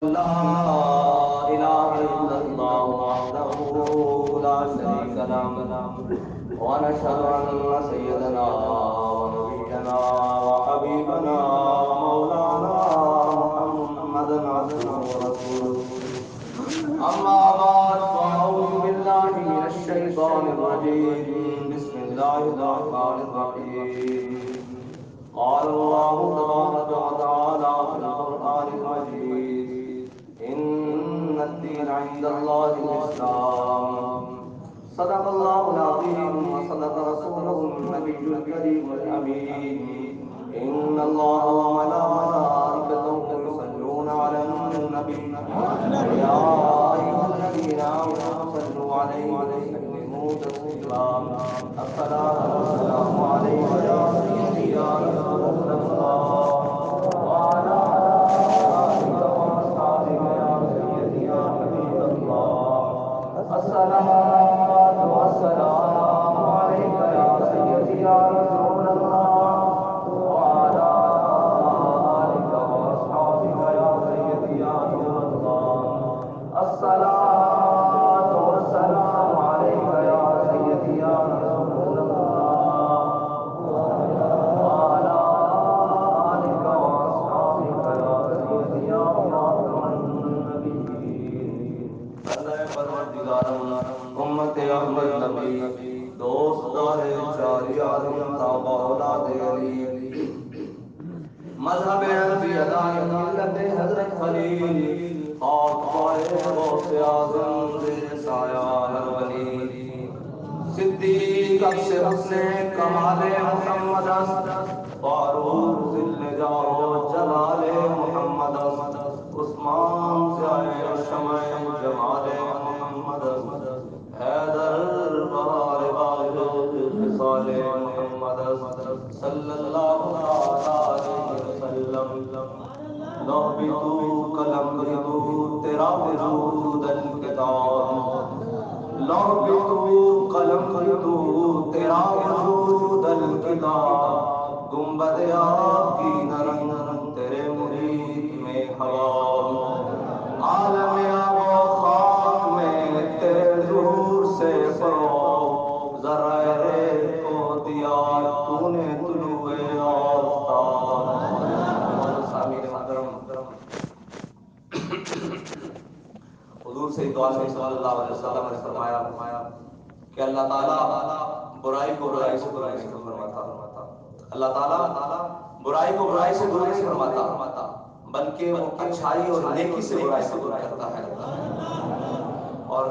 لا إله إلا الله وحده لا شريك له ونشهد أن سيدنا ونبينا وحبيبنا ومولانا محمدا عبده ورسوله أما بعد فأعوذ بالله من الشيطان الرجيم بسم الله الرحمن الرحيم قال الله تبارك وتعالى في القرآن المجيد إن الدين عند الله الإسلام صدق الله العظيم وصدق رسوله النبي الكريم الأمين إن الله وملائكته يصلون على النبي يا أيها الذين آمنوا صلوا عليه وسلموا تسليما الصلاة والسلام عليك يا سيدي يا رسول الله وعلى آلك وأصحابك يا سيدي يا حبيب الله الصلاة والسلام عليك يا سيدي يا رسول الله وعلى آلك وأصحابك يا سيدي يا نور الله الصلاة والسلام عليك يا سيدي يا رسول الله وعلى آلك وأصحابك يا سيدي يا خاتم النبيين اللہ پروردگارم امت احمد نبی دوست دار چاری عالم تابع اولاد علی مذہب حنفی ادائے ملت حضرت خلیل خاک پائے غوث اعظم زیر سایہ ہر ولی صدیق اکس حسن کمال محمد فاروق ذل جاہ جلال محمد عثمان ضیاء شمع جمال محمد حیدر بہار باغ خصال محمد صلی اللہ علیہ وسلم لو بھی تو قلم بھی تو تیرا وجود الکتاب لو بھی تو قلم بھی تو تیرا وجود الکتاب گنبد آپ کی نرنگ تیرے مرید میں ہوا عالم آب و خاک میں تیرے ظہور سے فروغ ذرہ ریت کو دیا تو نے طلوع آفتاب سامعین محترم حضور سید عالم صلی اللہ علیہ وسلم نے فرمایا کہ اللہ تعالیٰ برائی کو برائی سے برائی سے فرماتا اللہ تعالیٰ برائی کو برائی سے دور نہیں فرماتا بلکہ وہ اچھائی اور نیکی سے برائی سے دور کرتا ہے اور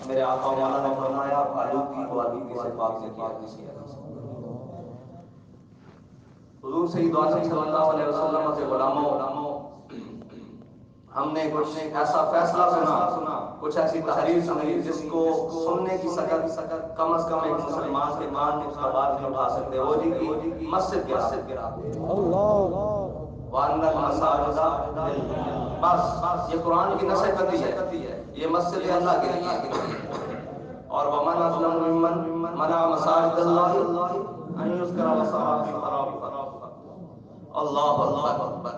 میرے آقا مولا نے فرمایا آلودگی کو آلودگی سے پاک سے کیا حضور سید عالم صلی اللہ علیہ وسلم سے غلاموں ہم نے کچھ ایسا فیصلہ سنا کچھ ایسی تحریر سنی جس کو سننے کی سکت کم از کم ایک مسلمان کے کان میں اس کا بات نہیں اٹھا سکتے وہ جی کی مسجد گرا وَأَنَّ الْمَسَاجِدَ بس یہ قرآن کی نصیحت ہے یہ مسجد اللہ کے لیے اور وَمَنْ أَظْلَمُ مِمَّنْ مَنَعَ مَسَاجِدَ اللَّهِ أَنْ يُذْكَرَ وَصَلَّى فِي خَرَابِهَا اللہ اکبر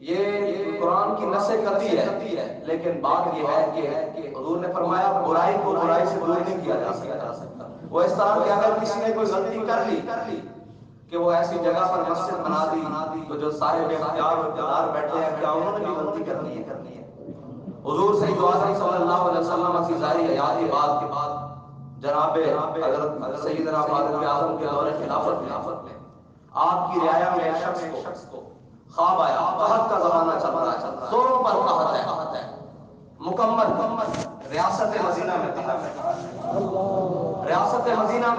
یہ قرآن کی نصیحت ہے لیکن بات یہ ہے کہ حضور نے فرمایا برائی کو برائی سے دور نہیں کیا جا سکتا وہ اس طرح کہ اگر کسی نے کوئی غلطی کر لی کہ وہ ایسی جگہ پر مسجد بنا دی تو جو صاحب اختیار و اقتدار بیٹھے ہیں کیا انہوں نے بھی غلطی کرنی ہے حضور سید عالم صلی اللہ علیہ وسلم کی ظاہری حیات کے بعد جناب حضرت سیدنا فاروق اعظم کے دور خلافت میں آپ کی رعایا میں ایک شخص کو خواب آیا قحط کا زمانہ چل رہا ہے زوروں پر قحط ہے مکمل ریاست مدینہ میں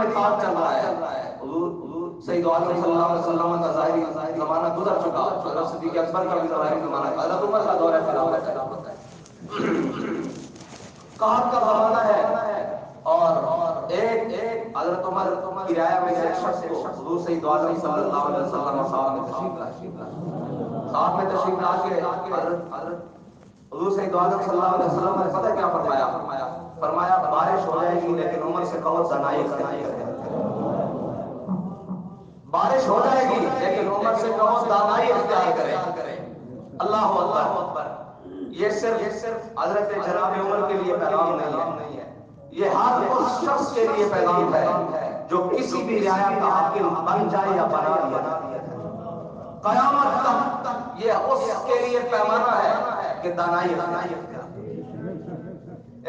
قحط چل رہا ہے حضور سید عالم صلی اللہ علیہ وسلم کا ظاہری زمانہ گزر چکا حضرت صدیق اکبر کا بھی ظاہری زمانہ حضرت عمر کا دور خلافت ہے قحط کا زمانہ ہے اور ایک حضرت عمر کی رعایا میں ایک شخص کو حضور سید عالم صلی اللہ علیہ وسلم صاحب میں تشریف لا کے حضرت حضور سید عالم صلی اللہ علیہ وسلم نے پتہ کیا فرمایا بارش ہو جائے گی لیکن عمر سے کہو دنائی اختیار کرے بارش ہو جائے گی لیکن عمر سے کہو دانائی اختیار کرے اللہ اکبر. یہ صرف حضرت جناب عمر کے لیے پیغام نہیں ہے، یہ ہر اس شخص کے لیے پیغام ہے جو کسی بھی رعایا کا حاکم بن جائے یا بنا دیا جائے. قیامت تک یہ اس کے لیے پیمانہ ہے کہ دانائی اختیار.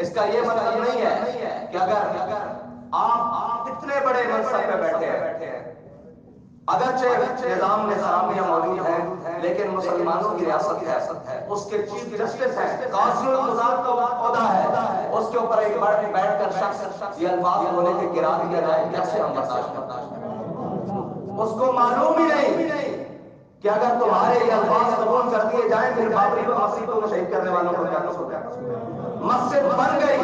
اس کا یہ مطلب نہیں ہے کہ اگر آپ اتنے بڑے منصب پہ بیٹھے ہیں، اگرچہ نظام نظامیہ موجود ہے لیکن مسلمانوں کی ریاست ہے، اس کے چیف جسٹس ہے، قاضی القضات کا عہدہ ہے، اس کے اوپر ایک بیٹھ کر شخص یہ الفاظ بولے کہ گرا دیا جائے، کیسے ہم برداشت کریں؟ اس کو معلوم ہی نہیں کہ اگر تمہارے یہ الفاظ قبول کر دیے جائیں پھر بابری کو شہید کرنے والوں کو کیا کرو؟ مسجد بن گئی،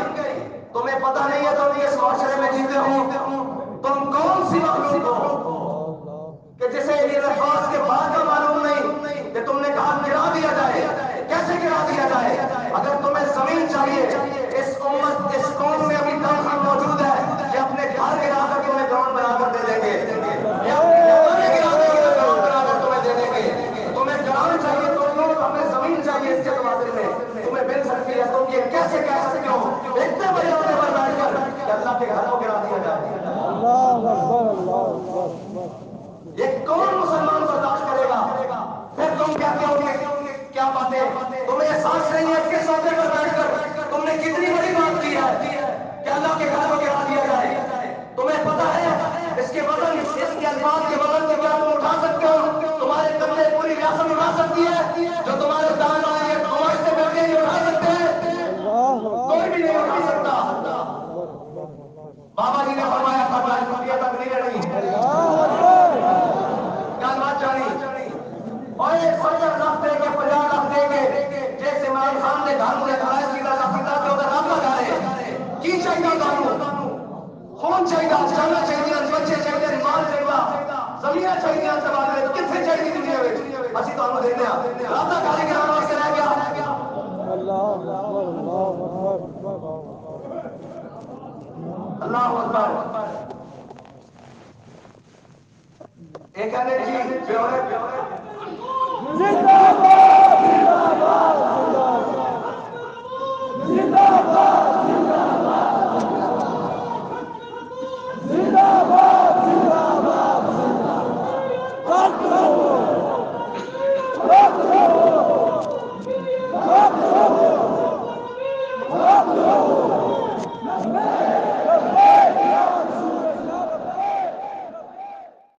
تمہیں پتہ نہیں ہے تم اس معاشرے میں جیتے ہو، تم کون سی مخلوق ہو کہ جسے یہ الفاظ کے بعد کا معلوم نہیں کہ تم نے کہا گرا دیا جائے، کیسے گرا دیا جائے؟ اگر تمہیں زمین چاہیے، اس امت اس قوم میں ابھی دم موجود ہے کہ اپنے گھر گرا کر تمہیں گراؤنڈ بنا کر دے دیں گے، گراؤنڈ بنا کر تمہیں دے دیں گے. تمہیں گراؤنڈ چاہیے تو کیوں، ہمیں زمین چاہیے اس کے تبادلے میں تمہیں مل سکتی ہے. تم یہ کیسے کہہ سکتے ہو اتنے بڑے عہدے پر بیٹھ کر کہ اللہ کے گھر کو گرا دیا جائے؟ یہ کون مسلمان برداشت کرے گا؟ پھر تم کہتے ہو کہ کیا باتیں، تمہیں احساس نہیں ہے کس عہدے پر بیٹھ کر تم نے کتنی بڑی بات کی ہے کہ اللہ کے گھر کو گرا دیا جائے. تمہیں پتہ ہے اس کے وزن، اس کے الفاظ کے وزن کو کیا تم اٹھا سکتے ہو؟ تمہارے قبضے پوری ریاست اٹھا سکتی ہے، جو تمہارے دان آئے ہیں تمہارے سے بیٹھے نہیں اٹھا سکتے ہیں، کوئی بھی نہیں اٹھا سکتا. بابا جی نے فرمایا تھا کہ تک نہیں لڑی گالبات جانی اور ایک 70 لاکھ دے کے 50 لاکھ دے کے جیسے عمران خان نے گھر میں کھڑا ہے سیدھا کے ادھر رابطہ کرے کی چاہیے قانون خون چاہیے جانا چاہیے بچے چاہیے مال چاہیے زمین چاہیے تبادلے کتنے چاہیے دنیا میں اسی قانون دیتے ہیں رابطہ کاری کرانا واسطے رہ گیا. اللہ اکبر. ایک جی